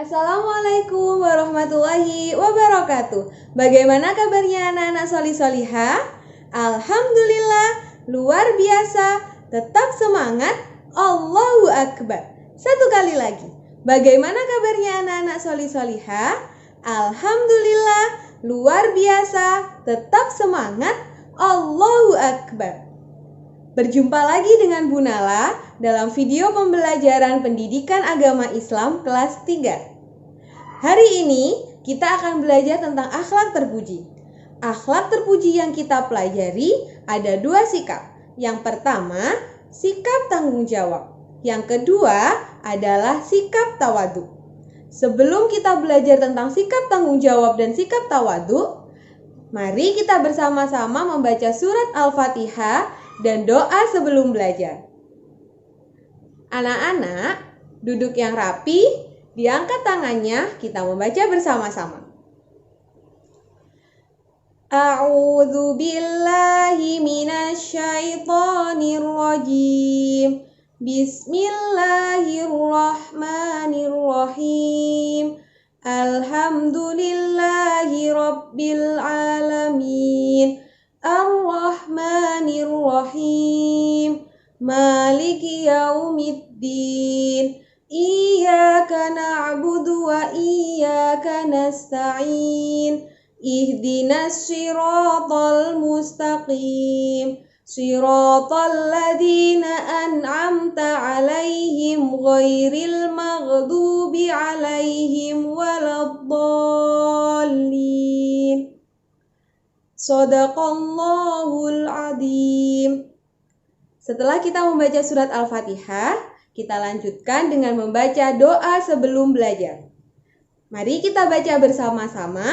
Assalamualaikum warahmatullahi wabarakatuh. Bagaimana kabarnya anak-anak solih-solihah? Alhamdulillah, luar biasa. Tetap semangat, Allahu Akbar. Satu kali lagi. Bagaimana kabarnya anak-anak solih-solihah? Alhamdulillah, luar biasa. Tetap semangat, Allahu Akbar. Berjumpa lagi dengan Bu Nala dalam video pembelajaran pendidikan agama Islam kelas 3. Hari ini kita akan belajar tentang akhlak terpuji. Akhlak terpuji yang kita pelajari ada 2 sikap. Yang pertama, sikap tanggung jawab. Yang kedua adalah sikap tawadu. Sebelum kita belajar tentang sikap tanggung jawab dan sikap tawadu, mari kita bersama-sama membaca surat Al-Fatihah dan doa sebelum belajar. Anak-anak, duduk yang rapi, diangkat tangannya, kita membaca bersama-sama. A'udzu billahi minasyaitonir rajim. Bismillahirrahmanirrahim. Alhamdulillahi rabbil alamin. Ar-Rahmanir-Rahim. Maliki yaumiddin. Iyyaka na'budu wa iyyaka nasta'in. Ihdinas siratal mustaqim. Siratal ladzina an'amta 'alaihim ghairil maghdubi 'alaihim waladdallin. Shadaqallahul adzim. Setelah kita membaca surat Al-Fatihah, kita lanjutkan dengan membaca doa sebelum belajar. Mari kita baca bersama-sama.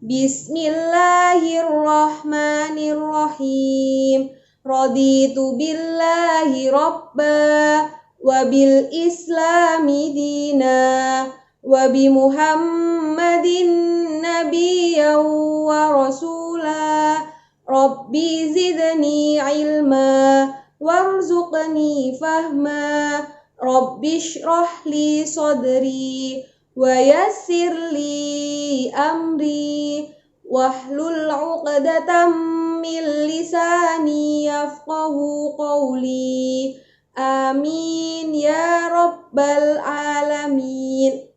Bismillahirrahmanirrahim. Raditu billahi rabba wa bil islami dina wa bi Muhammadin nabiyyan wa rasula. Rabbi zidni ilma warzuqni fahma. Rabbi shrah li sadri wa yassir li amri wahlul 'uqdatam min lisani yafqahu qawli. Amin ya rabbal alamin.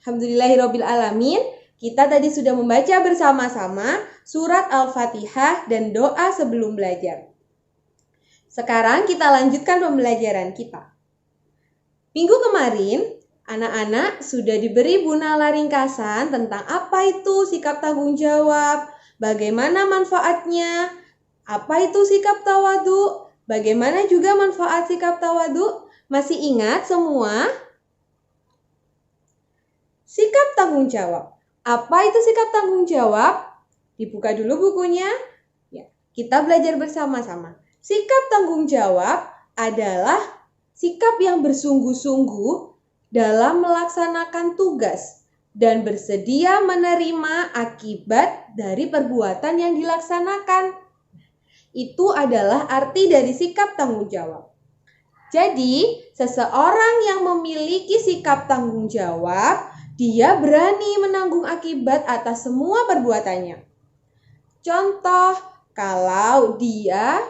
Alhamdulillahirabbil alamin. Kita tadi sudah membaca bersama-sama surat Al-Fatihah dan doa sebelum belajar. Sekarang kita lanjutkan pembelajaran kita. Minggu kemarin, anak-anak sudah diberi Bu Nala ringkasan tentang apa itu sikap tanggung jawab, bagaimana manfaatnya, apa itu sikap tawadu, bagaimana juga manfaat sikap tawadu. Masih ingat semua? Sikap tanggung jawab. Apa itu sikap tanggung jawab? Dibuka dulu bukunya. Ya, kita belajar bersama-sama. Sikap tanggung jawab adalah sikap yang bersungguh-sungguh dalam melaksanakan tugas dan bersedia menerima akibat dari perbuatan yang dilaksanakan. Itu adalah arti dari sikap tanggung jawab. Jadi, seseorang yang memiliki sikap tanggung jawab, dia berani menanggung akibat atas semua perbuatannya. Contoh, kalau dia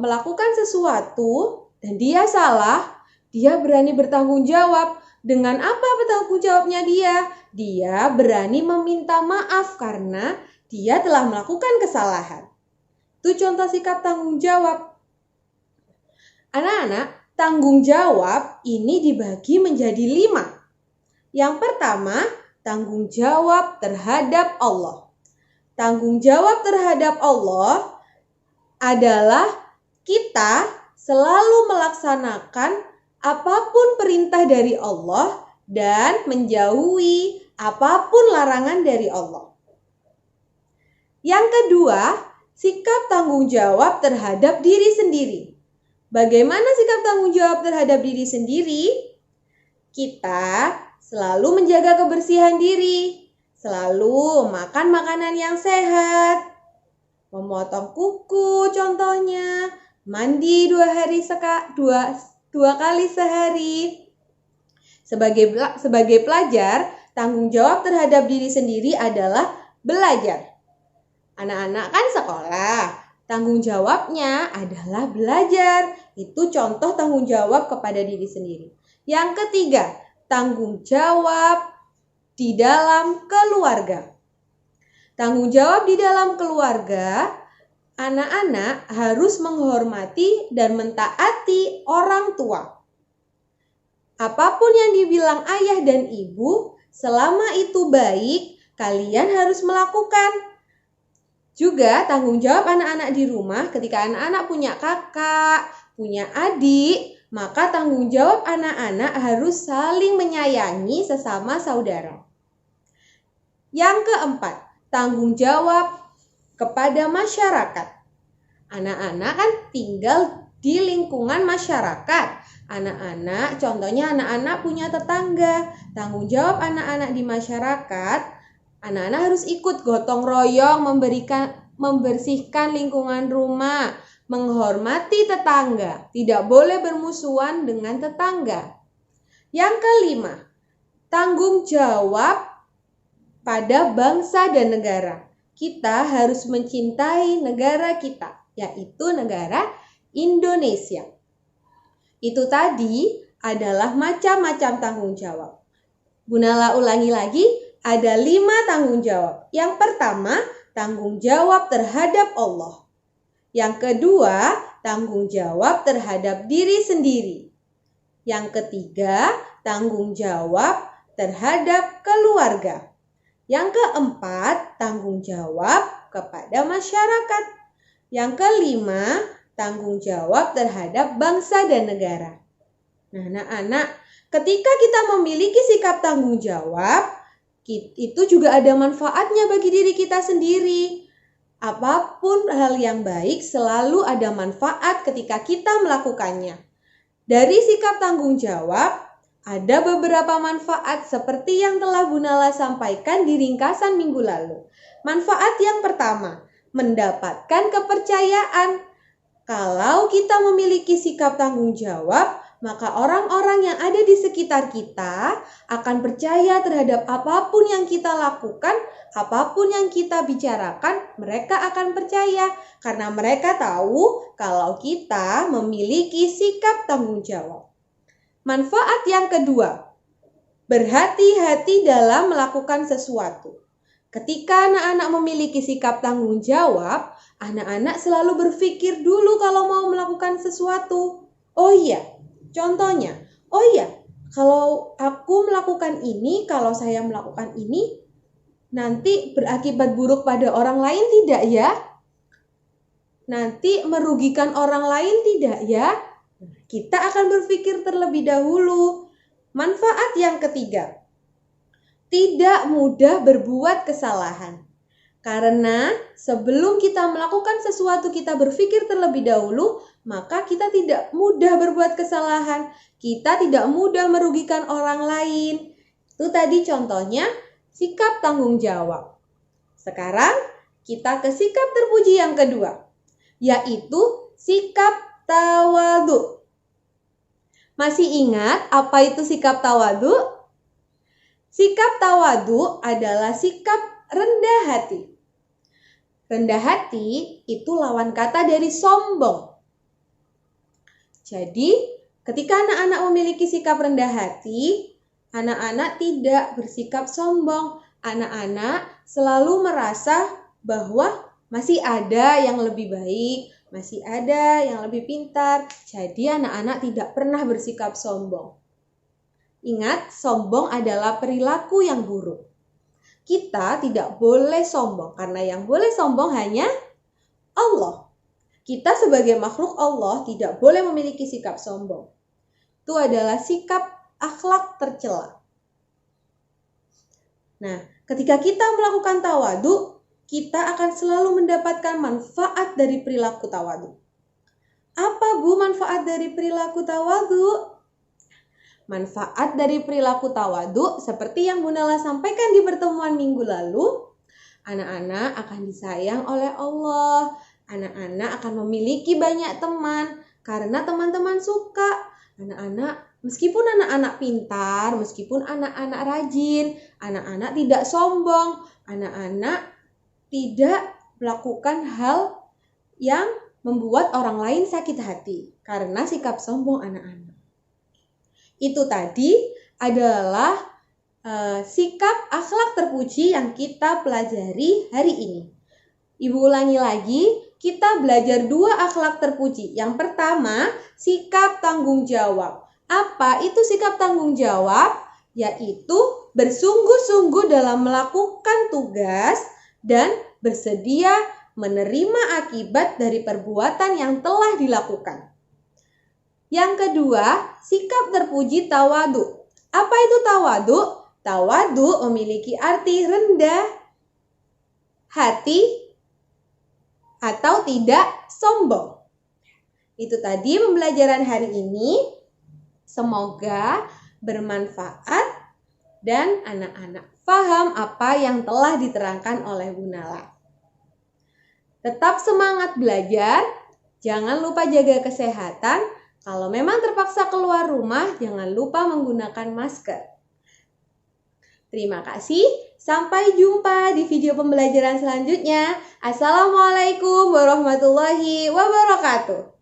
melakukan sesuatu dan dia salah, dia berani bertanggung jawab. Dengan apa bertanggung jawabnya dia? Dia berani meminta maaf karena dia telah melakukan kesalahan. Itu contoh sikap tanggung jawab. Anak-anak, tanggung jawab ini dibagi menjadi 5. Yang pertama, tanggung jawab terhadap Allah. Tanggung jawab terhadap Allah adalah kita selalu melaksanakan apapun perintah dari Allah dan menjauhi apapun larangan dari Allah. Yang kedua, sikap tanggung jawab terhadap diri sendiri. Bagaimana sikap tanggung jawab terhadap diri sendiri? Kita selalu menjaga kebersihan diri, selalu makan makanan yang sehat, memotong kuku contohnya, mandi 2 kali sehari, Sebagai pelajar, tanggung jawab terhadap diri sendiri adalah belajar. Anak-anak kan sekolah, tanggung jawabnya adalah belajar. Itu contoh tanggung jawab kepada diri sendiri. Yang ketiga, tanggung jawab di dalam keluarga. Tanggung jawab di dalam keluarga, anak-anak harus menghormati dan mentaati orang tua. Apapun yang dibilang ayah dan ibu, selama itu baik, kalian harus melakukan. Juga tanggung jawab anak-anak di rumah ketika anak-anak punya kakak, punya adik, maka tanggung jawab anak-anak harus saling menyayangi sesama saudara. Yang keempat, tanggung jawab kepada masyarakat. Anak-anak kan tinggal di lingkungan masyarakat. Contohnya anak-anak punya tetangga. Tanggung jawab anak-anak di masyarakat, anak-anak harus ikut gotong royong membersihkan lingkungan rumah, menghormati tetangga, tidak boleh bermusuhan dengan tetangga. Yang kelima, tanggung jawab pada bangsa dan negara. Kita harus mencintai negara kita, yaitu negara Indonesia. Itu tadi adalah macam-macam tanggung jawab. Bu Nala ulangi lagi, ada 5 tanggung jawab. Yang pertama, tanggung jawab terhadap Allah. Yang kedua, tanggung jawab terhadap diri sendiri. Yang ketiga, tanggung jawab terhadap keluarga. Yang keempat, tanggung jawab kepada masyarakat. Yang kelima, tanggung jawab terhadap bangsa dan negara. Nah, anak-anak, ketika kita memiliki sikap tanggung jawab, itu juga ada manfaatnya bagi diri kita sendiri. Apapun hal yang baik selalu ada manfaat ketika kita melakukannya. Dari sikap tanggung jawab, ada beberapa manfaat seperti yang telah Bu Nala sampaikan di ringkasan minggu lalu. Manfaat yang pertama, mendapatkan kepercayaan. Kalau kita memiliki sikap tanggung jawab, maka orang-orang yang ada di sekitar kita akan percaya terhadap apapun yang kita lakukan, apapun yang kita bicarakan, mereka akan percaya karena mereka tahu kalau kita memiliki sikap tanggung jawab. Manfaat yang kedua, berhati-hati dalam melakukan sesuatu. Ketika anak-anak memiliki sikap tanggung jawab, anak-anak selalu berpikir dulu kalau mau melakukan sesuatu. Oh iya, contohnya, kalau aku melakukan ini, kalau saya melakukan ini, nanti berakibat buruk pada orang lain tidak ya? Nanti merugikan orang lain tidak ya? Kita akan berpikir terlebih dahulu. Manfaat yang ketiga, tidak mudah berbuat kesalahan. Karena sebelum kita melakukan sesuatu kita berpikir terlebih dahulu, maka kita tidak mudah berbuat kesalahan. Kita tidak mudah merugikan orang lain. Itu tadi contohnya sikap tanggung jawab. Sekarang kita ke sikap terpuji yang kedua, yaitu sikap tawadhu. Masih ingat apa itu sikap tawadhu? Sikap tawadhu adalah sikap rendah hati. Rendah hati itu lawan kata dari sombong. Jadi, ketika anak-anak memiliki sikap rendah hati, anak-anak tidak bersikap sombong. Anak-anak selalu merasa bahwa masih ada yang lebih baik, masih ada yang lebih pintar. Jadi anak-anak tidak pernah bersikap sombong. Ingat, sombong adalah perilaku yang buruk. Kita tidak boleh sombong, karena yang boleh sombong hanya Allah. Kita sebagai makhluk Allah tidak boleh memiliki sikap sombong. Itu adalah sikap akhlak tercela. Nah, ketika kita melakukan tawadhu, kita akan selalu mendapatkan manfaat dari perilaku tawadhu. Apa Bu manfaat dari perilaku tawadhu? Manfaat dari perilaku tawadhu seperti yang Bu Nala sampaikan di pertemuan minggu lalu, anak-anak akan disayang oleh Allah. Anak-anak akan memiliki banyak teman karena teman-teman suka. Anak-anak Meskipun anak-anak pintar, meskipun anak-anak rajin, anak-anak tidak sombong, anak-anak tidak melakukan hal yang membuat orang lain sakit hati karena sikap sombong anak-anak. Itu tadi adalah sikap akhlak terpuji yang kita pelajari hari ini. Ibu ulangi lagi, kita belajar 2 akhlak terpuji. Yang pertama, sikap tanggung jawab. Apa itu sikap tanggung jawab? Yaitu bersungguh-sungguh dalam melakukan tugas dan bersedia menerima akibat dari perbuatan yang telah dilakukan. Yang kedua, sikap terpuji tawadu. Apa itu tawadu? Tawadu memiliki arti rendah hati atau tidak sombong. Itu tadi pembelajaran hari ini. Semoga bermanfaat dan anak-anak paham apa yang telah diterangkan oleh Bu Nala. Tetap semangat belajar, jangan lupa jaga kesehatan. Kalau memang terpaksa keluar rumah, jangan lupa menggunakan masker. Terima kasih, sampai jumpa di video pembelajaran selanjutnya. Assalamualaikum warahmatullahi wabarakatuh.